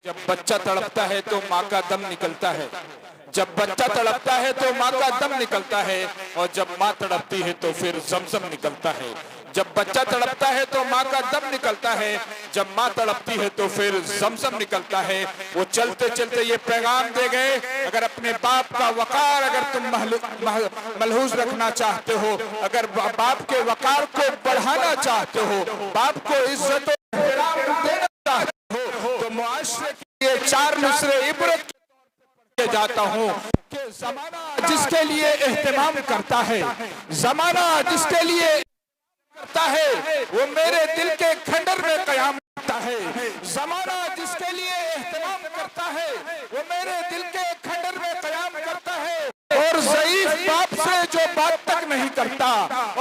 جب بچہ تڑپتا ہے تو ماں کا دم نکلتا ہے، جب بچہ تڑپتا ہے تو ماں کا دم نکلتا ہے، اور جب ماں تڑپتی ہے تو پھر زمزم نکلتا ہے۔ جب بچہ تڑپتا ہے تو ماں کا دم نکلتا ہے، جب ماں تڑپتی ہے تو پھر زمزم نکلتا ہے۔ وہ چلتے چلتے یہ پیغام دے گئے، اگر اپنے باپ کا وقار اگر تم ملحوظ رکھنا چاہتے ہو، اگر باپ کے وقار کو بڑھانا چاہتے ہو، باپ کو عزت و احترام دینا چاہتے ہو، تو معاشرے کے لیے 4 نصرے عبرت کے جاتا ہوں کہ زمانہ جس کے لیے اہتمام کرتا ہے، زمانہ جس کے لیے کرتا ہے، وہ میرے دل کے کھنڈر میں قیام کرتا ہے۔ زمانہ جس کے لیے اہتمام کرتا ہے، وہ میرے دل کے کھنڈر میں قیام کرتا ہے۔ اور ضعیف باپ سے جو بات تک نہیں کرتا،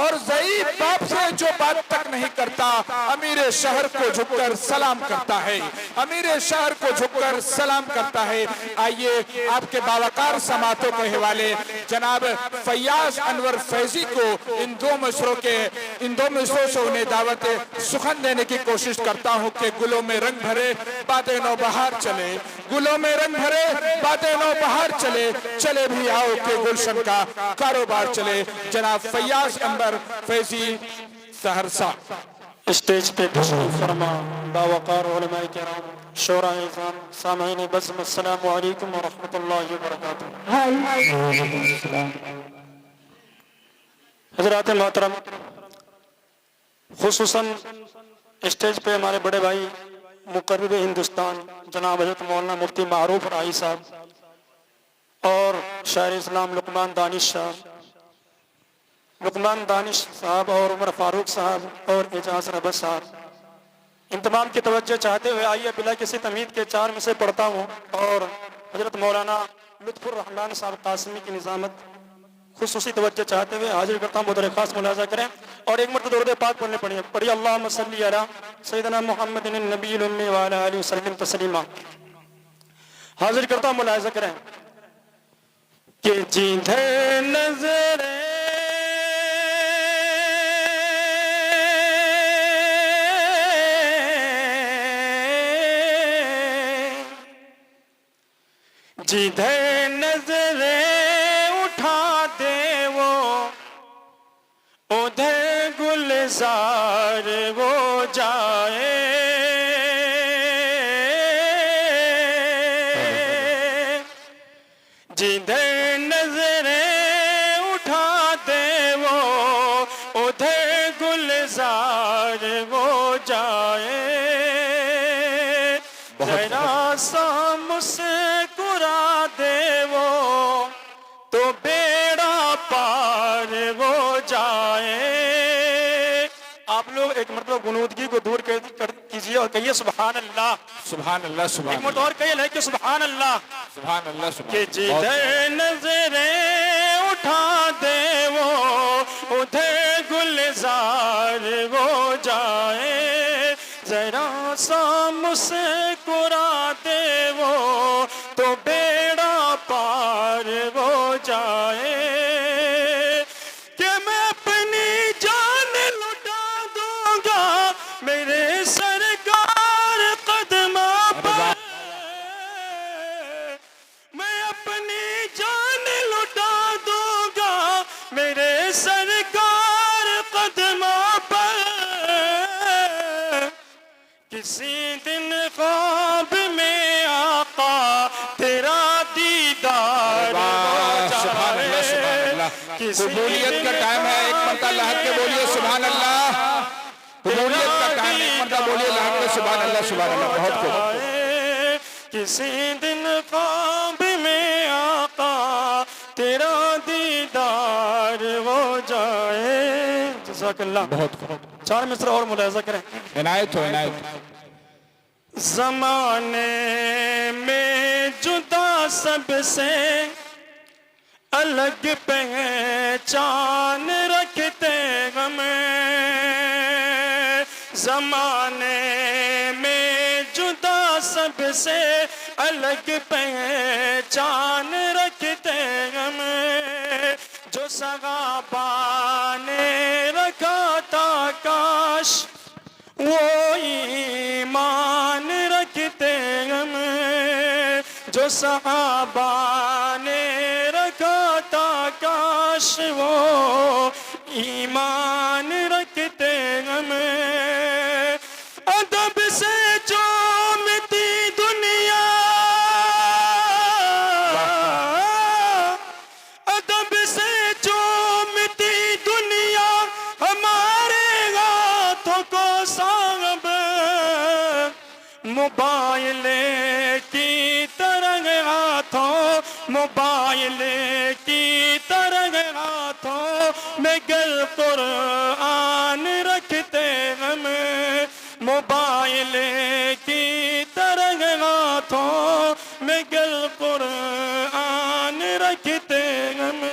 اور ضعیف باپ سے جو بات تک نہیں کرتا، امیر شہر کو جھک کر سلام کرتا ہے، امیر شہر کو جھک کر سلام کرتا ہے۔ آئیے آپ کے باوقار سماعتوں کے حوالے جناب فیاض انور فیضی کو ان دو مصروں سے انہیں دعوت سخن دینے کی کوشش کرتا ہوں کہ گلوں میں رنگ بھرے باتیں نو بہار چلے، گلوں میں رنگ بھرے باتیں نو بہار چلے، چلے بھی آؤ کہ گلشن کا کاروبار چلے۔ جناب فیاض انور فیضی سہرسہ۔ اسٹیج پہ تشریف فرما باوقار علماء کرام، شعراء اعظام، سامعین بزم، السلام علیکم ورحمۃ اللہ وبرکاتہ۔ حضرات محترم، خصوصاً اسٹیج پہ ہمارے بڑے بھائی مقرر ہندوستان جناب حضرت مولانا مفتی معروف رائی صاحب اور شاعر اسلام لقمان دانش صاحب اور عمر فاروق صاحب اور اعجاز ربت صاحب، ان تمام کی توجہ چاہتے ہوئے آئیے بلا کسی تمہید کے 4 میں سے پڑھتا ہوں، اور حضرت مولانا لطف الرحمن صاحب قاسمی کی نظامت خصوصی توجہ چاہتے ہوئے حاضر کرتا ہوں، بطور خاص ملاحظہ کریں اور ایک مرتبہ درود پاک پڑھنے پڑھیے اللہم صلی علی سیدنا محمد النبی الامی وعلی آلہ وسلم تسلیما۔ حاضر کرتا ہوں، ملاحظہ کریں کہ جدھر نظر جدھر نظر اٹھا دے وہ ادھر گلزار وہ جائے، جدھر نظر اٹھا دے وہ ادھر گلزار وہ جائے، ذرا سا مسکرا دے وہ تو بیڑا پار وہ جائے۔ آپ لوگ ایک مرتبہ غنودگی کو دور کیجئے اور کہیے سبحان اللہ، سبحان اللہ، سبحان ایک مرتبہ اور کہیے کہ سبحان اللہ، سبحان اللہ، سبحان کہ جدھر نظریں اٹھا دے وہ ادھر گلزار وہ جائے، ذرا سا مسکرا دے وہ تو بیڑا پار وہ جائے، کہ میں اپنی جان لٹا دوں گا میرے سرکار قدموں پر، میں اپنی جان لٹا دوں گا میرے سرکار قدموں پر، کسی دن خواب میں آقا تیرا دیدار ہو جائے، قبولیت کا ٹائم ہے، ایک مرتبہ لہت کے بولیے سبحان اللہ، قبولیت کا ٹائم، ایک مرتبہ بولیے لہت کے سبحان اللہ، سبحان اللہ، بہت خوب۔ کسی دن خواب میں آقا تیرا دیدار ہو جائے۔ جزاک اللہ، بہت خوب، 4 مصرع اور ملاحظہ کریں۔ عنایت ہو، عنایت ہو۔ زمانے میں جدا سب سے الگ پہچان رکھتے ہمیں، زمانے میں جدا سب سے الگ پہچان رکھتے ہمیں، جو صحابہ نے رکھا تھا کاش وہ ایمان رکھتے ہمیں، صحابہ نے رکھا تھا، کاش وہ ایمان رکھتے ہمیں ادب سے چومتی دنیا، ادب سے چومتی دنیا ہمارے ہاتھوں کو صاحب موبائل کی طرح ہاتھوں، موبائل کی طرح ہاتھوں میں گر قرآن رکھتے ہم، موبائل کی طرح ہاتھوں میں گر قرآن رکھتے ہم۔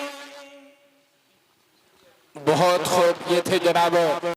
بہت خوب، یہ تھے جناب